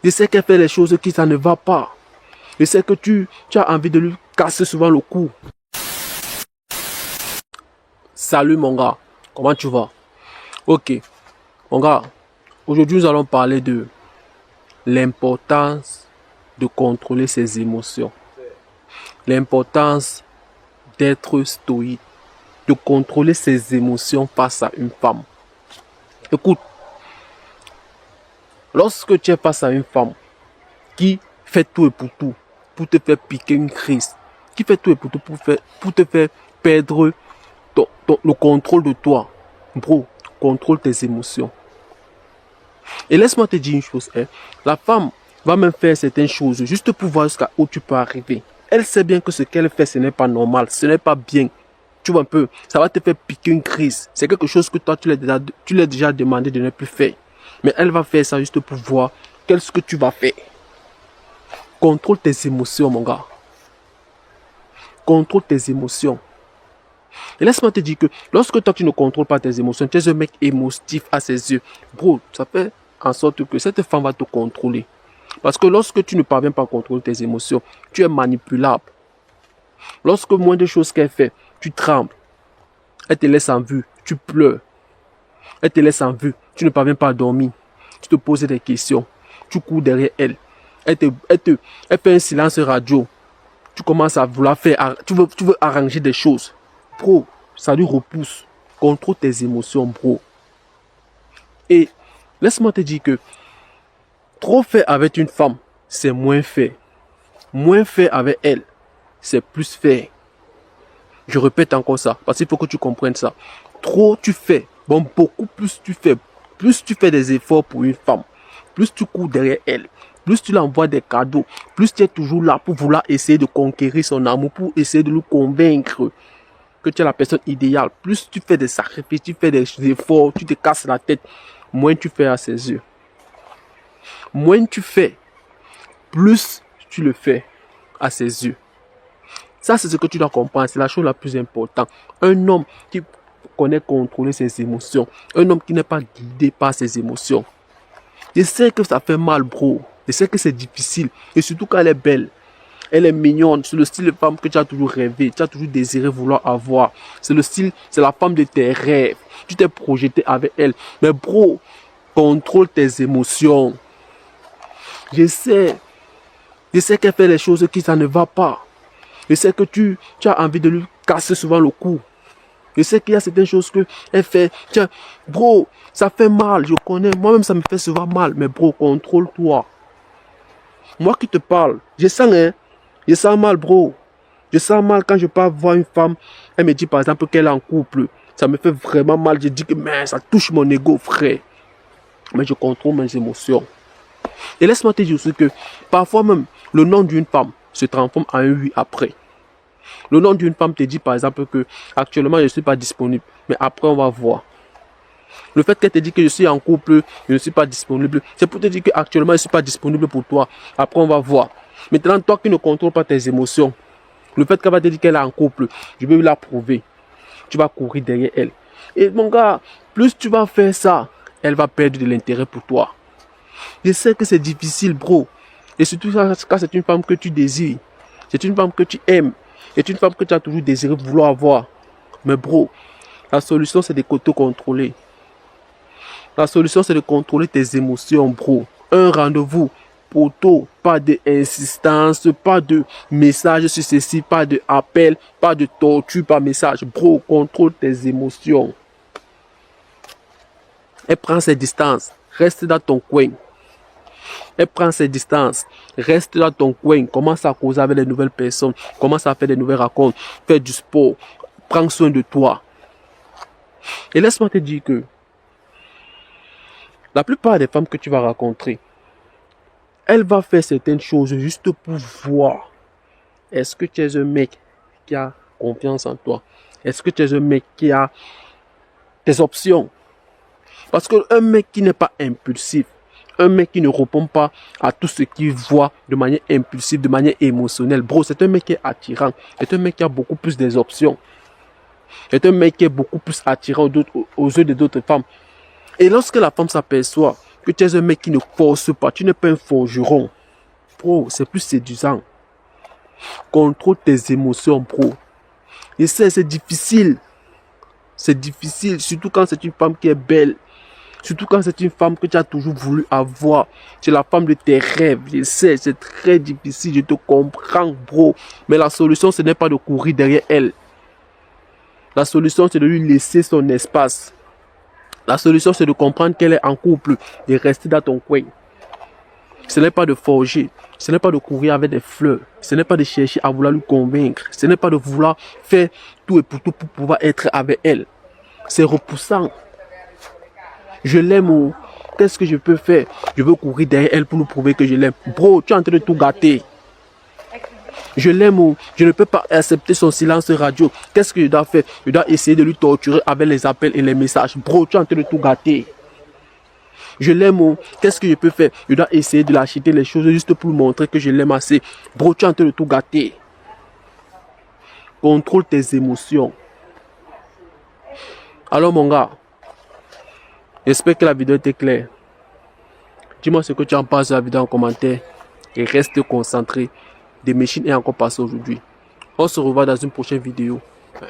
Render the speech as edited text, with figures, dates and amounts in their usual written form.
Je sais qu'elle fait les choses qui ça ne va pas. Je sais que tu as envie de lui casser souvent le cou. Salut mon gars, comment tu vas? Ok, mon gars, aujourd'hui nous allons parler de l'importance de contrôler ses émotions. L'importance d'être stoïque, de contrôler ses émotions face à une femme. Écoute, lorsque tu es face à une femme qui fait tout et pour te faire piquer une crise, qui fait tout et pour te faire perdre le contrôle de toi, bro, contrôle tes émotions. Et laisse-moi te dire une chose, hein, la femme va même faire certaines choses juste pour voir jusqu'à où tu peux arriver. Elle sait bien que ce qu'elle fait, ce n'est pas normal, ce n'est pas bien. Tu vois un peu, ça va te faire piquer une crise. C'est quelque chose que toi, tu l'as déjà demandé de ne plus faire. Mais elle va faire ça juste pour voir qu'est-ce que tu vas faire. Contrôle tes émotions, mon gars. Contrôle tes émotions. Et laisse-moi te dire que lorsque toi, tu ne contrôles pas tes émotions, tu es un mec émotif à ses yeux. Bro, ça fait en sorte que cette femme va te contrôler. Parce que lorsque tu ne parviens pas à contrôler tes émotions, tu es manipulable. Lorsque moins de choses qu'elle fait, tu trembles. Elle te laisse en vue, tu pleures. Elle te laisse en vue, tu ne parviens pas à dormir. Tu te poses des questions. Tu cours derrière elle. Elle fait un silence radio. Tu commences à vouloir faire, tu veux arranger des choses. Bro, ça lui repousse. Contrôle tes émotions, bro. Et laisse-moi te dire que trop fait avec une femme, c'est moins fait. Moins fait avec elle, c'est plus fait. Je répète encore ça, parce qu'il faut que tu comprennes ça. Trop tu fais, bon, beaucoup plus tu fais des efforts pour une femme, plus tu cours derrière elle, plus tu l'envoies des cadeaux, plus tu es toujours là pour vouloir essayer de conquérir son amour, pour essayer de lui convaincre que tu es la personne idéale. Plus tu fais des sacrifices, tu fais des efforts, tu te casses la tête, moins tu fais à ses yeux. Moins tu fais, plus tu le fais à ses yeux. Ça, c'est ce que tu dois comprendre. C'est la chose la plus importante. Un homme qui connaît contrôler ses émotions. Un homme qui n'est pas guidé par ses émotions. Je sais que ça fait mal, bro. Je sais que c'est difficile. Et surtout quand elle est belle. Elle est mignonne. C'est le style de femme que tu as toujours rêvé. Tu as toujours désiré vouloir avoir. C'est le style, c'est la femme de tes rêves. Tu t'es projeté avec elle. Mais bro, contrôle tes émotions. Je sais qu'elle fait les choses qui ça ne va pas. Je sais que tu as envie de lui casser souvent le cou. Je sais qu'il y a certaines choses qu'elle fait. Tiens, bro, ça fait mal, je connais. Moi-même, ça me fait souvent mal. Mais bro, contrôle-toi. Moi qui te parle, je sens, hein. Je sens mal, bro. Je sens mal quand je pars voir une femme. Elle me dit, par exemple, qu'elle est en couple. Ça me fait vraiment mal. Je dis que, mais ça touche mon ego, frère. Mais je contrôle mes émotions. Et laisse-moi te dire aussi que, parfois même, le nom d'une femme se transforme en un oui après. Le nom d'une femme te dit par exemple que actuellement je ne suis pas disponible, mais après on va voir. Le fait qu'elle te dit que je suis en couple, je ne suis pas disponible, c'est pour te dire que actuellement je ne suis pas disponible pour toi. Après on va voir. Maintenant toi qui ne contrôles pas tes émotions, le fait qu'elle va te dire qu'elle est en couple, je vais la prouver. Tu vas courir derrière elle. Et mon gars, plus tu vas faire ça, elle va perdre de l'intérêt pour toi. Je sais que c'est difficile, bro. Et surtout quand c'est une femme que tu désires. C'est une femme que tu aimes. C'est une femme que tu as toujours désiré vouloir avoir. Mais bro, la solution c'est de te contrôler. La solution c'est de contrôler tes émotions, bro. Un rendez-vous, poteau, pas d'insistance, pas de message sur ceci, pas de appel, pas de torture par message. Bro, contrôle tes émotions. Elle prend ses distances. Reste dans ton coin. Elle prend ses distances. Reste dans ton coin. Commence à causer avec les nouvelles personnes. Commence à faire des nouvelles rencontres. Fais du sport. Prends soin de toi. Et laisse-moi te dire que la plupart des femmes que tu vas rencontrer, elle va faire certaines choses juste pour voir. Est-ce que tu es un mec qui a confiance en toi? Est-ce que tu es un mec qui a des options? Parce qu'un mec qui n'est pas impulsif, un mec qui ne répond pas à tout ce qu'il voit de manière impulsive, de manière émotionnelle, bro, c'est un mec qui est attirant. C'est un mec qui a beaucoup plus des options. C'est un mec qui est beaucoup plus attirant aux yeux d'autres femmes. Et lorsque la femme s'aperçoit que tu es un mec qui ne force pas. Tu n'es pas un forgeron. Bro, c'est plus séduisant. Contrôle tes émotions, bro. Et c'est difficile. C'est difficile, surtout quand c'est une femme qui est belle. Surtout quand c'est une femme que tu as toujours voulu avoir. C'est la femme de tes rêves. Je sais, c'est très difficile, je te comprends, bro. Mais la solution, ce n'est pas de courir derrière elle. La solution, c'est de lui laisser son espace. La solution, c'est de comprendre qu'elle est en couple, de rester dans ton coin. Ce n'est pas de forger. Ce n'est pas de courir avec des fleurs. Ce n'est pas de chercher à vouloir lui convaincre. Ce n'est pas de vouloir faire tout et pour tout pour pouvoir être avec elle. C'est repoussant. Je l'aime, oh. Qu'est-ce que je peux faire? Je veux courir derrière elle pour nous prouver que je l'aime. Bro, tu es en train de tout gâter. Je l'aime, oh. Je ne peux pas accepter son silence radio. Qu'est-ce que je dois faire? Je dois essayer de lui torturer avec les appels et les messages. Bro, tu es en train de tout gâter. Je l'aime, oh. Qu'est-ce que je peux faire? Je dois essayer de l'acheter les choses juste pour lui montrer que je l'aime assez. Bro, tu es en train de tout gâter. Contrôle tes émotions. Alors mon gars, j'espère que la vidéo était claire. Dis-moi ce que tu en penses de la vidéo en commentaire. Et reste concentré. Des machines est encore passé aujourd'hui. On se revoit dans une prochaine vidéo.